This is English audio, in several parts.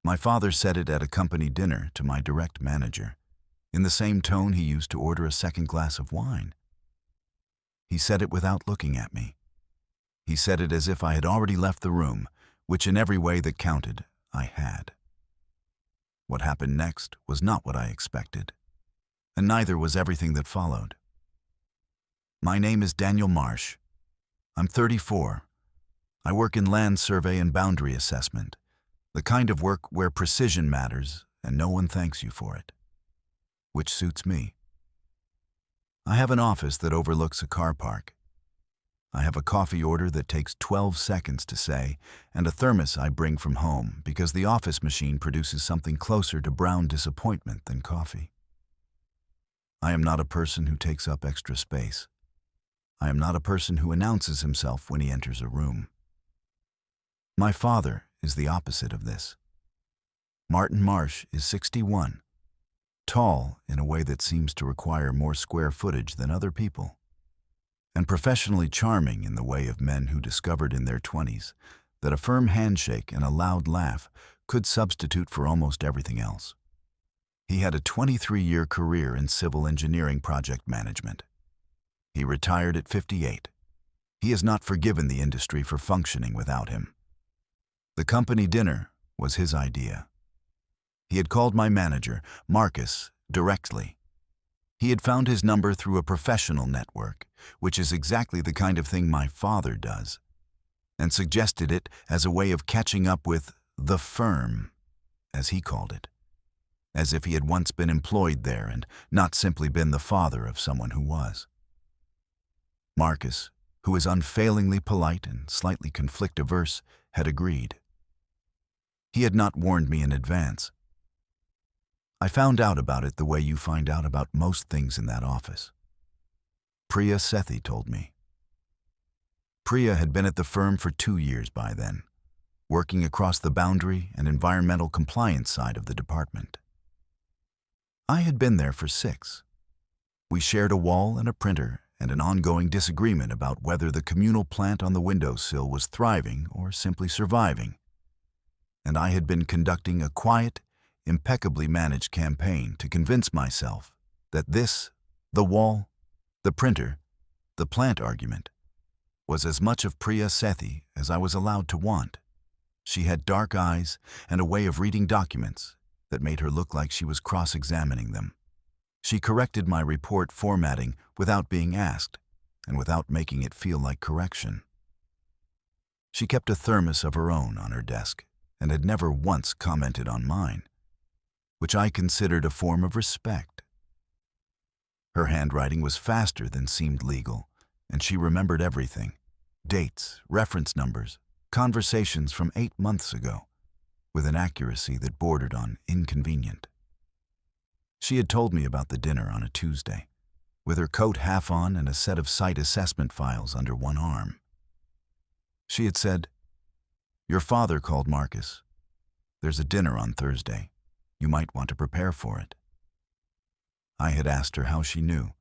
My father said it at a company dinner to my direct manager, in the same tone he used to order a second glass of wine. He said it without looking at me. He said it as if I had already left the room, which in every way that counted, I had. What happened next was not what I expected, and neither was everything that followed. My name is Daniel Marsh. I'm 34. I work in land survey and boundary assessment, the kind of work where precision matters and no one thanks you for it, which suits me. I have an office that overlooks a car park. I have a coffee order that takes 12 seconds to say, and a thermos I bring from home because the office machine produces something closer to brown disappointment than coffee. I am not a person who takes up extra space. I am not a person who announces himself when he enters a room. My father is the opposite of this. Martin Marsh is 61, tall in a way that seems to require more square footage than other people, and professionally charming in the way of men who discovered in their 20s that a firm handshake and a loud laugh could substitute for almost everything else. He had a 23-year career in civil engineering project management. He retired at 58. He has not forgiven the industry for functioning without him. The company dinner was his idea. He had called my manager, Marcus, directly. He had found his number through a professional network, which is exactly the kind of thing my father does, and suggested it as a way of catching up with the firm, as he called it, as if he had once been employed there and not simply been the father of someone who was. Marcus, who is unfailingly polite and slightly conflict-averse, had agreed. He had not warned me in advance. I found out about it the way you find out about most things in that office. Priya Sethi told me. Priya had been at the firm for 2 years by then, working across the boundary and environmental compliance side of the department. I had been there for 6. We shared a wall and a printer and an ongoing disagreement about whether the communal plant on the windowsill was thriving or simply surviving. And I had been conducting a quiet, impeccably managed campaign to convince myself that this, the wall, the printer, the plant argument, was as much of Priya Sethi as I was allowed to want. She had dark eyes and a way of reading documents that made her look like she was cross-examining them. She corrected my report formatting without being asked and without making it feel like correction. She kept a thermos of her own on her desk and had never once commented on mine, which I considered a form of respect. Her handwriting was faster than seemed legal, and she remembered everything: dates, reference numbers, conversations from 8 months ago, with an accuracy that bordered on inconvenient. She had told me about the dinner on a Tuesday, with her coat half on and a set of site assessment files under one arm. She had said, "Your father called Marcus. There's a dinner on Thursday. You might want to prepare for it." I had asked her how she knew.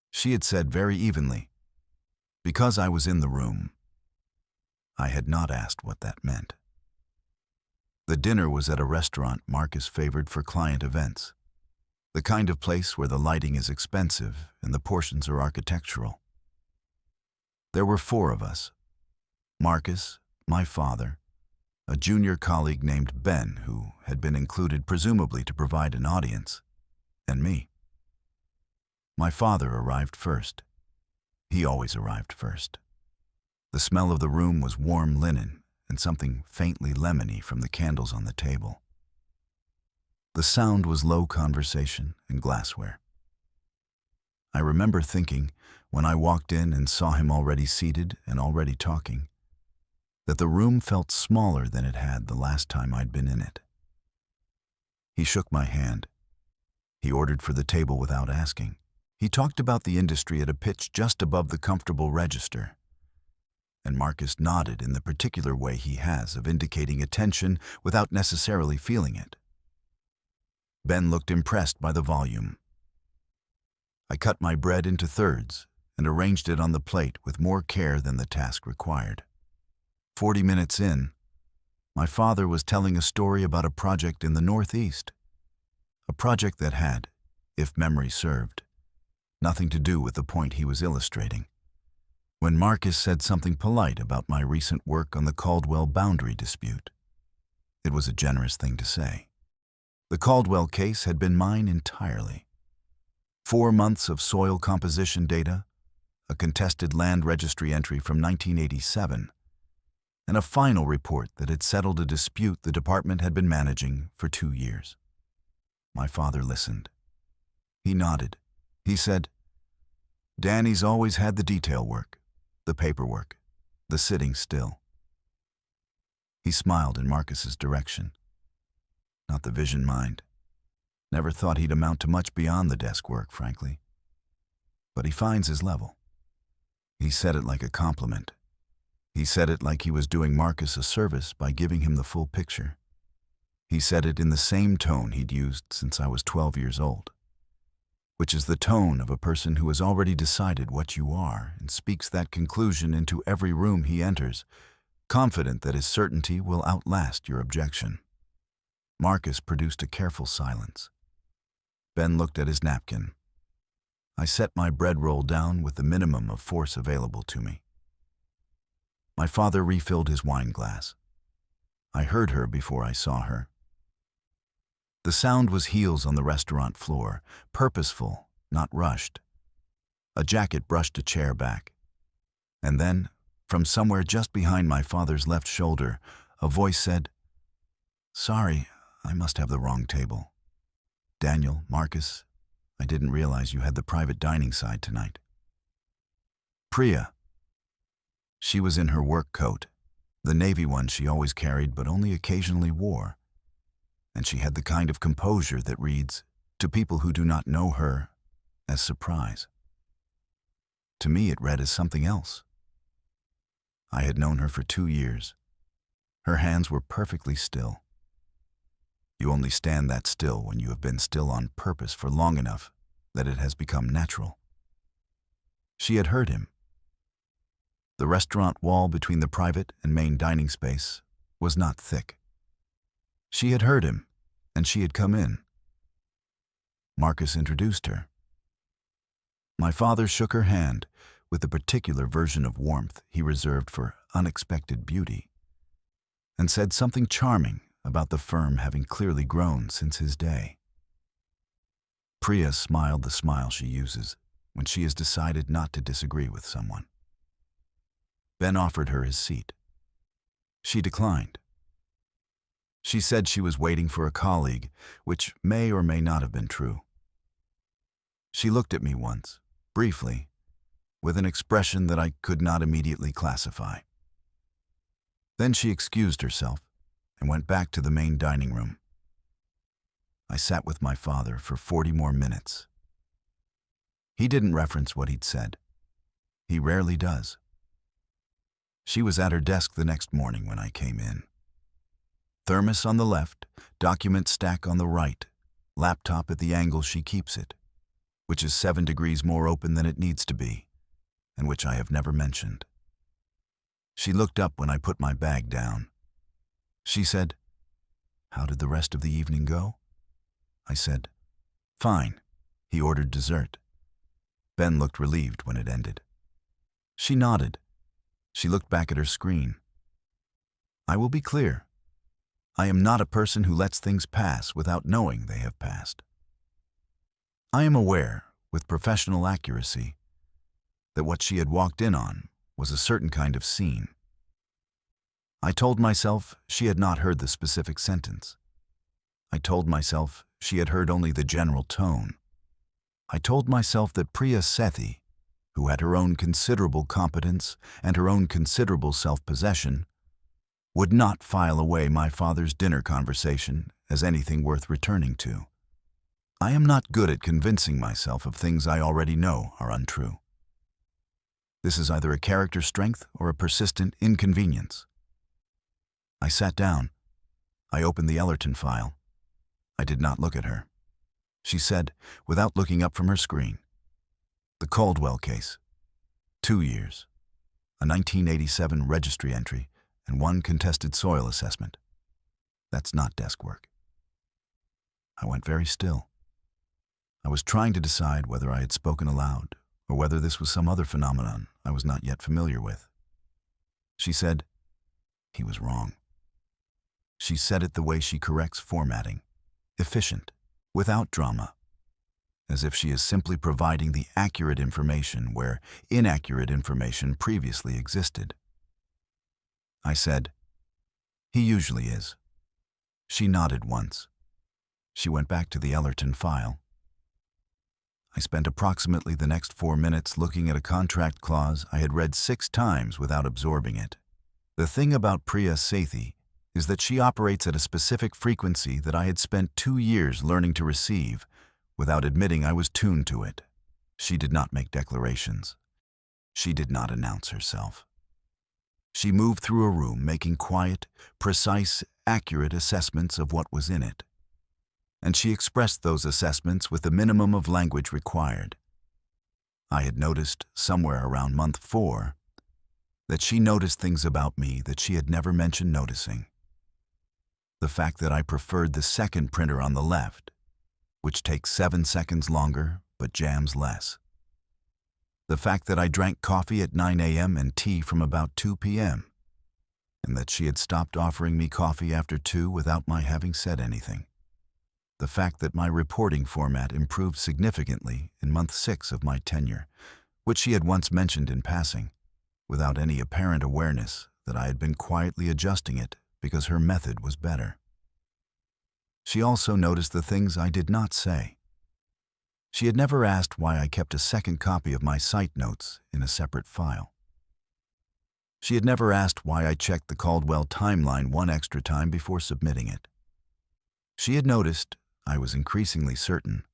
She had said very evenly, "Because I was in the room." I had not asked what that meant. The dinner was at a restaurant Marcus favored for client events, the kind of place where the lighting is expensive and the portions are architectural. There were 4 of us: Marcus, my father, a junior colleague named Ben who had been included presumably to provide an audience, and me. My father arrived first. He always arrived first. The smell of the room was warm linen and something faintly lemony from the candles on the table. The sound was low conversation and glassware. I remember thinking, when I walked in and saw him already seated and already talking, that the room felt smaller than it had the last time I'd been in it. He shook my hand. He ordered for the table without asking. He talked about the industry at a pitch just above the comfortable register, and Marcus nodded in the particular way he has of indicating attention without necessarily feeling it. Ben looked impressed by the volume. I cut my bread into thirds and arranged it on the plate with more care than the task required. 40 minutes in, My father was telling a story about a project in the Northeast, a project that had, if memory served, nothing to do with the point he was illustrating. When Marcus said something polite about my recent work on the Caldwell boundary dispute, it was a generous thing to say. The Caldwell case had been mine entirely. 4 months of soil composition data, a contested land registry entry from 1987, and a final report that had settled a dispute the department had been managing for 2 years. My father listened. He nodded. He said, "Danny's always had the detail work, the paperwork, the sitting still." He smiled in Marcus's direction. Not the vision mind. Never thought he'd amount to much beyond the desk work, frankly. But he finds his level. He said it like a compliment. He said it like he was doing Marcus a service by giving him the full picture. He said it in the same tone he'd used since I was 12 years old, which is the tone of a person who has already decided what you are and speaks that conclusion into every room he enters, confident that his certainty will outlast your objection. Marcus produced a careful silence. Ben looked at his napkin. I set my bread roll down with the minimum of force available to me. My father refilled his wine glass. I heard her before I saw her. The sound was heels on the restaurant floor, purposeful, not rushed. A jacket brushed a chair back. And then, from somewhere just behind my father's left shoulder, a voice said, "Sorry, I must have the wrong table. Daniel, Marcus, I didn't realize you had the private dining side tonight." Priya. She was in her work coat, the navy one she always carried but only occasionally wore. And she had the kind of composure that reads, to people who do not know her, as surprise. To me it read as something else. I had known her for 2 years. Her hands were perfectly still. You only stand that still when you have been still on purpose for long enough that it has become natural. She had heard him. The restaurant wall between the private and main dining space was not thick. She had heard him, and she had come in. Marcus introduced her. My father shook her hand with the particular version of warmth he reserved for unexpected beauty, and said something charming about the firm having clearly grown since his day. Priya smiled the smile she uses when she has decided not to disagree with someone. Ben offered her his seat. She declined. She said she was waiting for a colleague, which may or may not have been true. She looked at me once, briefly, with an expression that I could not immediately classify. Then she excused herself and went back to the main dining room. I sat with my father for 40 more minutes. He didn't reference what he'd said. He rarely does. She was at her desk the next morning when I came in. Thermos on the left, document stack on the right, laptop at the angle she keeps it, which is 7 degrees more open than it needs to be, and which I have never mentioned. She looked up when I put my bag down. She said, "How did the rest of the evening go?" I said, "Fine." He ordered dessert. Ben looked relieved when it ended. She nodded. She looked back at her screen. I will be clear. I am not a person who lets things pass without knowing they have passed. I am aware, with professional accuracy, that what she had walked in on was a certain kind of scene. I told myself she had not heard the specific sentence. I told myself she had heard only the general tone. I told myself that Priya Sethi, who had her own considerable competence and her own considerable self-possession, would not file away my father's dinner conversation as anything worth returning to. I am not good at convincing myself of things I already know are untrue. This is either a character strength or a persistent inconvenience. I sat down. I opened the Ellerton file. I did not look at her. She said, without looking up from her screen, "The Caldwell case. 2 years. A 1987 registry entry and 1 contested soil assessment. That's not desk work. I went very still. I was trying to decide whether I had spoken aloud or whether this was some other phenomenon I was not yet familiar with. She said, "He was wrong." She said it the way she corrects formatting, efficient, without drama, as if she is simply providing the accurate information where inaccurate information previously existed. I said, "He usually is." She nodded once. She went back to the Ellerton file. I spent approximately the next 4 minutes looking at a contract clause I had read 6 times without absorbing it. The thing about Priya Sethi is that she operates at a specific frequency that I had spent 2 years learning to receive without admitting I was tuned to it. She did not make declarations. She did not announce herself. She moved through a room making quiet, precise, accurate assessments of what was in it. And she expressed those assessments with the minimum of language required. I had noticed, somewhere around month 4, that she noticed things about me that she had never mentioned noticing. The fact that I preferred the second printer on the left, which takes 7 seconds longer but jams less. The fact that I drank coffee at 9 a.m. and tea from about 2 p.m., and that she had stopped offering me coffee after 2 without my having said anything. The fact that my reporting format improved significantly in month 6 of my tenure, which she had once mentioned in passing, without any apparent awareness that I had been quietly adjusting it because her method was better. She also noticed the things I did not say. She had never asked why I kept a second copy of my site notes in a separate file. She had never asked why I checked the Caldwell timeline 1 extra time before submitting it. She had noticed, I was increasingly certain,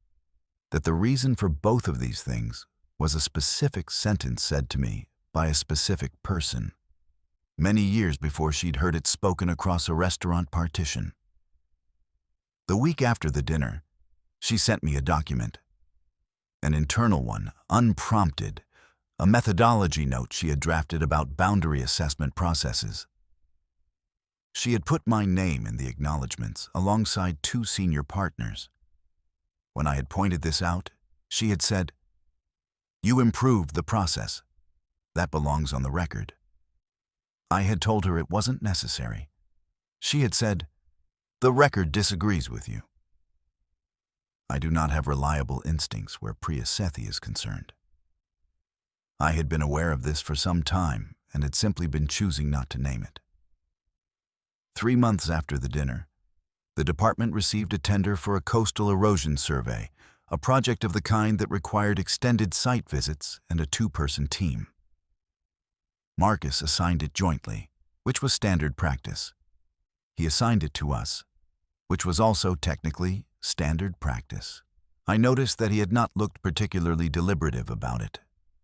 that the reason for both of these things was a specific sentence said to me by a specific person, many years before she'd heard it spoken across a restaurant partition. The week after the dinner, she sent me a document, an internal one, unprompted, a methodology note she had drafted about boundary assessment processes. She had put my name in the acknowledgments alongside 2 senior partners. When I had pointed this out, she had said, "You improved the process. That belongs on the record." I had told her it wasn't necessary. She had said, "The record disagrees with you." I do not have reliable instincts where Priya Sethi is concerned. I had been aware of this for some time and had simply been choosing not to name it. 3 months after the dinner, the department received a tender for a coastal erosion survey, a project of the kind that required extended site visits and a 2-person team. Marcus assigned it jointly, which was standard practice. He assigned it to us, which was also technically standard practice. I noticed that he had not looked particularly deliberative about it.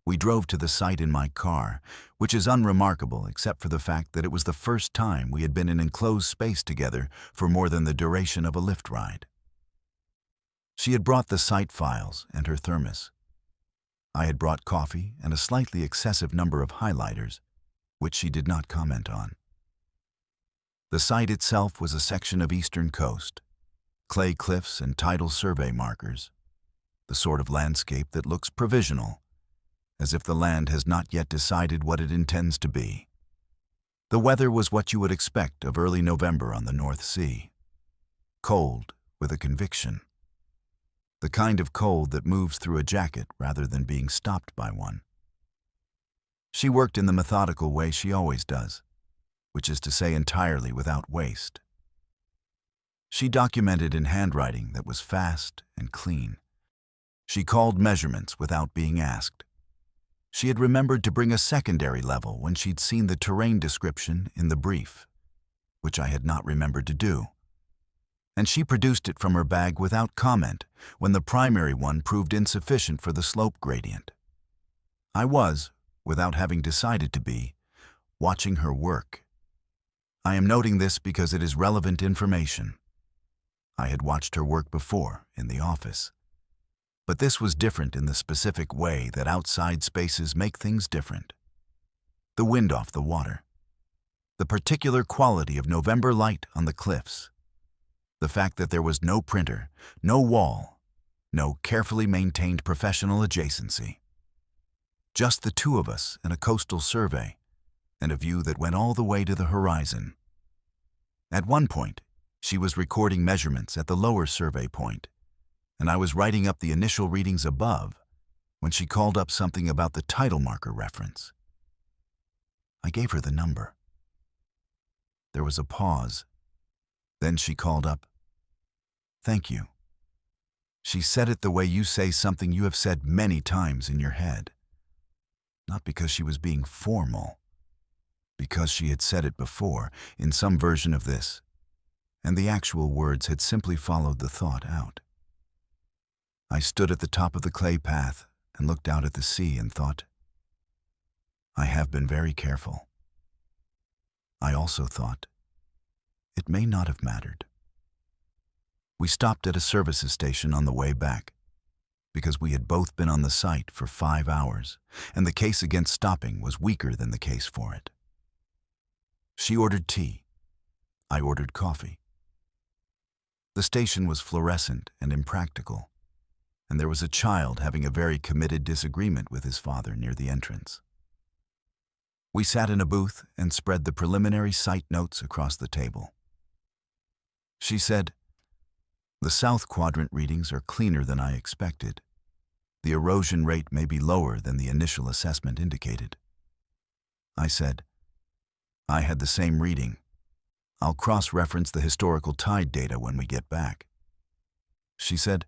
We drove to the site in my car, which is unremarkable except for the fact that it was the first time we had been in enclosed space together for more than the duration of a lift ride. She had brought the site files and her thermos. I had brought coffee and a slightly excessive number of highlighters, which she did not comment on. The site itself was a section of eastern coast, clay cliffs and tidal survey markers, the sort of landscape that looks provisional, as if the land has not yet decided what it intends to be. The weather was what you would expect of early November on the North Sea. Cold with a conviction. The kind of cold that moves through a jacket rather than being stopped by one. She worked in the methodical way she always does, which is to say entirely without waste. She documented in handwriting that was fast and clean. She called measurements without being asked. She had remembered to bring a secondary level when she'd seen the terrain description in the brief, which I had not remembered to do. And she produced it from her bag without comment when the primary one proved insufficient for the slope gradient. I was, without having decided to be, watching her work. I am noting this because it is relevant information. I had watched her work before in the office. But this was different in the specific way that outside spaces make things different. The wind off the water. The particular quality of November light on the cliffs. The fact that there was no printer, no wall, no carefully maintained professional adjacency. Just the two of us in a coastal survey, and a view that went all the way to the horizon. At one point, she was recording measurements at the lower survey point, and I was writing up the initial readings above when she called up something about the tidal marker reference. I gave her the number. There was a pause. Then she called up, "Thank you." She said it the way you say something you have said many times in your head. Not because she was being formal, because she had said it before in some version of this, and the actual words had simply followed the thought out. I stood at the top of the clay path and looked out at the sea and thought, I have been very careful. I also thought, it may not have mattered. We stopped at a services station on the way back, because we had both been on the site for 5 hours, and the case against stopping was weaker than the case for it. She ordered tea. I ordered coffee. The station was fluorescent and impractical, and there was a child having a very committed disagreement with his father near the entrance. We sat in a booth and spread the preliminary site notes across the table. She said, "The south quadrant readings are cleaner than I expected. The erosion rate may be lower than the initial assessment indicated." I said, "I had the same reading. I'll cross-reference the historical tide data when we get back." She said,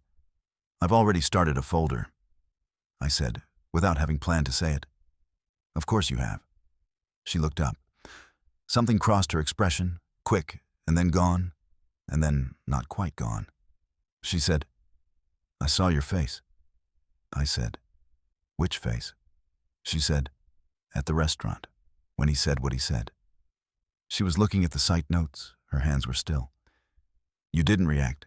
"I've already started a folder." I said, without having planned to say it, "Of course you have." She looked up. Something crossed her expression, quick, and then gone, and then not quite gone. She said, "I saw your face." I said, "Which face?" She said, "At the restaurant, when he said what he said." She was looking at the site notes. Her hands were still. "You didn't react.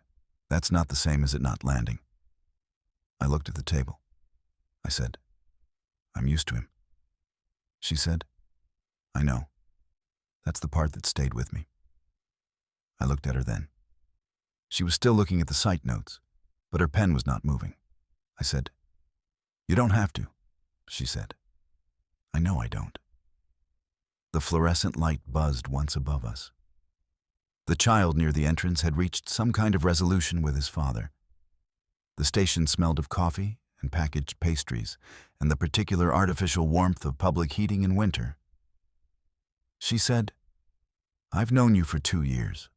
That's not the same as it not landing." I looked at the table. I said, "I'm used to him." She said, "I know. That's the part that stayed with me." I looked at her then. She was still looking at the site notes, but her pen was not moving. I said, "You don't have to," she said. "I know I don't." The fluorescent light buzzed once above us. The child near the entrance had reached some kind of resolution with his father. The station smelled of coffee and packaged pastries and the particular artificial warmth of public heating in winter. She said, "I've known you for 2 years.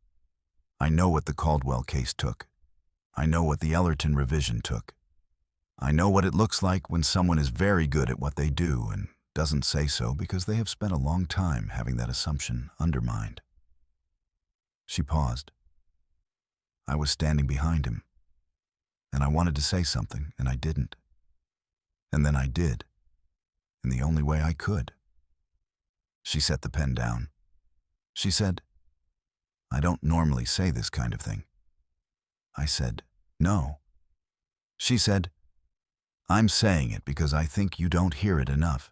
I know what the Caldwell case took. I know what the Ellerton revision took. I know what it looks like when someone is very good at what they do and doesn't say so because they have spent a long time having that assumption undermined." She paused. I was standing behind him, and I wanted to say something, and I didn't. And then I did, in the only way I could. She set the pen down. She said, "I don't normally say this kind of thing." I said, "No." She said, "I'm saying it because I think you don't hear it enough.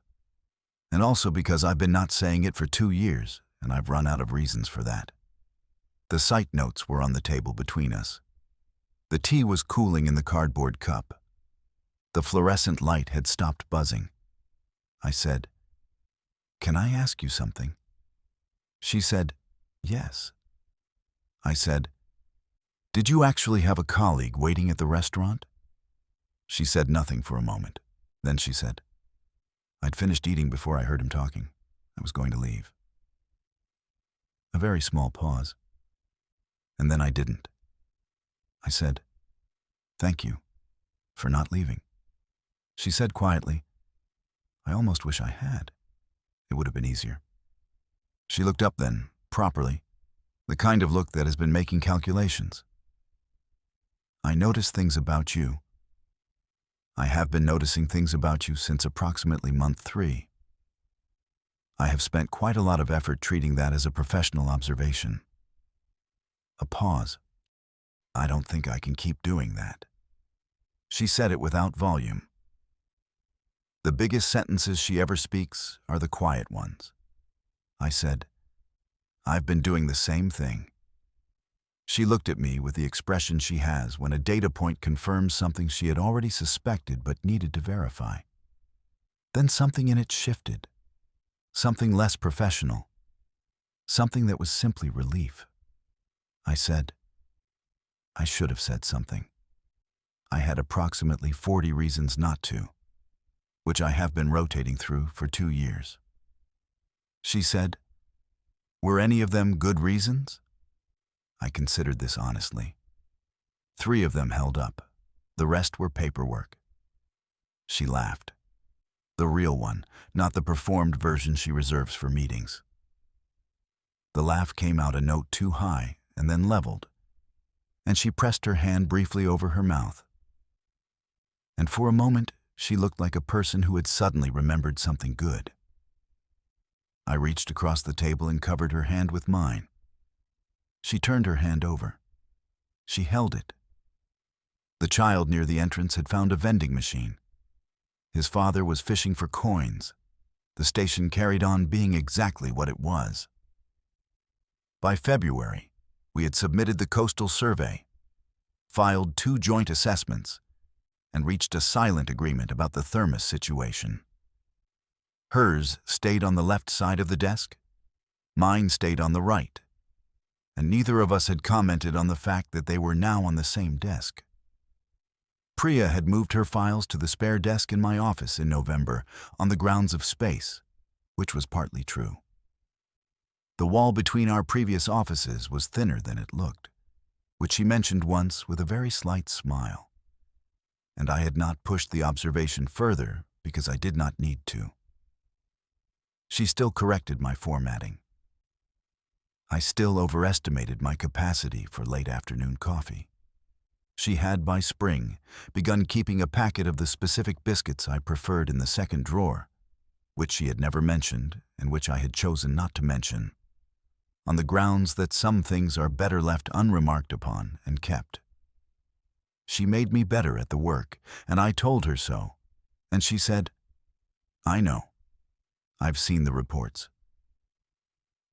And also because I've been not saying it for 2 years, and I've run out of reasons for that." The site notes were on the table between us. The tea was cooling in the cardboard cup. The fluorescent light had stopped buzzing. I said, "Can I ask you something?" She said, "Yes." I said, "Did you actually have a colleague waiting at the restaurant?" She said nothing for a moment. Then she said, "I'd finished eating before I heard him talking. I was going to leave." A very small pause. And then I didn't. I said, "Thank you for not leaving." She said quietly, "I almost wish I had. It would have been easier." She looked up then, properly, the kind of look that has been making calculations. "I notice things about you. I have been noticing things about you since approximately month 3. I have spent quite a lot of effort treating that as a professional observation." A pause. "I don't think I can keep doing that." She said it without volume. The biggest sentences she ever speaks are the quiet ones. I said, "I've been doing the same thing." She looked at me with the expression she has when a data point confirms something she had already suspected but needed to verify. Then something in it shifted. Something less professional. Something that was simply relief. I said, I should have said something. I had approximately 40 reasons not to, which I have been rotating through for 2 years. She said, were any of them good reasons? I considered this honestly. 3 of them held up. The rest were paperwork. She laughed. The real one, not the performed version she reserves for meetings. The laugh came out a note too high and then leveled, and she pressed her hand briefly over her mouth. And for a moment, she looked like a person who had suddenly remembered something good. I reached across the table and covered her hand with mine. She turned her hand over. She held it. The child near the entrance had found a vending machine. His father was fishing for coins. The station carried on being exactly what it was. By February, we had submitted the coastal survey, filed 2 joint assessments, and reached a silent agreement about the thermos situation. Hers stayed on the left side of the desk, mine stayed on the right, and neither of us had commented on the fact that they were now on the same desk. Priya had moved her files to the spare desk in my office in November on the grounds of space, which was partly true. The wall between our previous offices was thinner than it looked, which she mentioned once with a very slight smile. And I had not pushed the observation further because I did not need to. She still corrected my formatting. I still overestimated my capacity for late afternoon coffee. She had, by spring, begun keeping a packet of the specific biscuits I preferred in the second drawer, which she had never mentioned and which I had chosen not to mention, on the grounds that some things are better left unremarked upon and kept. She made me better at the work, and I told her so, and she said, I know. I've seen the reports.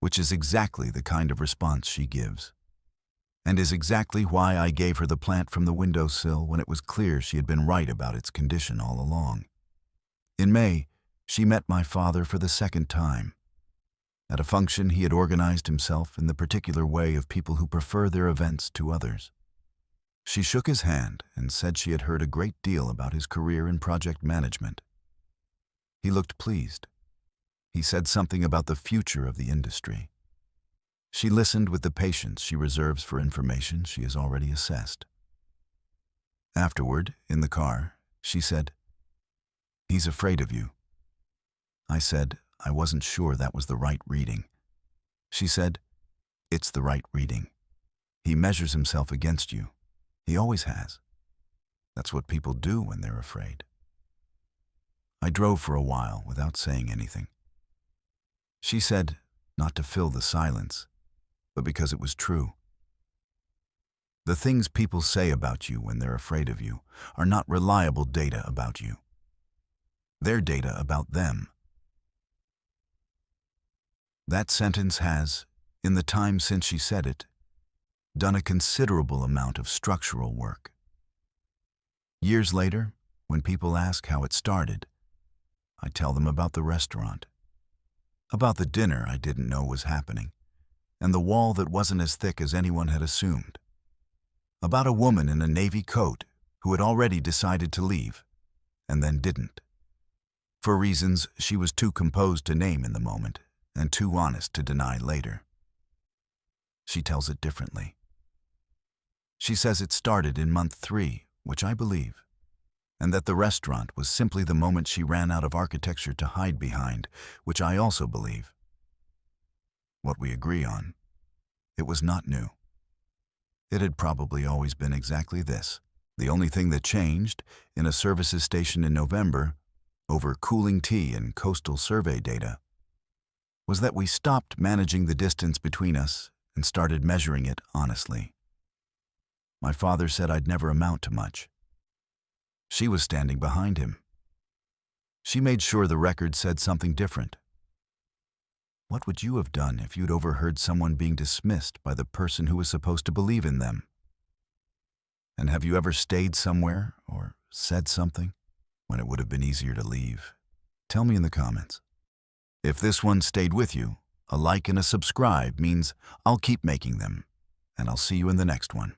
Which is exactly the kind of response she gives, and is exactly why I gave her the plant from the windowsill when it was clear she had been right about its condition all along. In May, she met my father for the 2nd time. At a function, he had organized himself in the particular way of people who prefer their events to others. She shook his hand and said she had heard a great deal about his career in project management. He looked pleased. He said something about the future of the industry. She listened with the patience she reserves for information she has already assessed. Afterward, in the car, she said, "He's afraid of you." I said I wasn't sure that was the right reading. She said, "It's the right reading. He measures himself against you. He always has. That's what people do when they're afraid." I drove for a while without saying anything. She said, not to fill the silence, but because it was true. The things people say about you when they're afraid of you are not reliable data about you. They're data about them. That sentence has, in the time since she said it, done a considerable amount of structural work. Years later, when people ask how it started, I tell them about the restaurant, about the dinner I didn't know was happening, and the wall that wasn't as thick as anyone had assumed, about a woman in a navy coat who had already decided to leave, and then didn't, for reasons she was too composed to name in the moment and too honest to deny later. She tells it differently. She says it started in month 3, which I believe, and that the restaurant was simply the moment she ran out of architecture to hide behind, which I also believe. What we agree on, it was not new. It had probably always been exactly this. The only thing that changed, in a services station in November, over cooling tea and coastal survey data, was that we stopped managing the distance between us and started measuring it honestly. My father said I'd never amount to much. She was standing behind him. She made sure the record said something different. What would you have done if you'd overheard someone being dismissed by the person who was supposed to believe in them? And have you ever stayed somewhere or said something when it would have been easier to leave? Tell me in the comments. If this one stayed with you, a like and a subscribe means I'll keep making them, and I'll see you in the next one.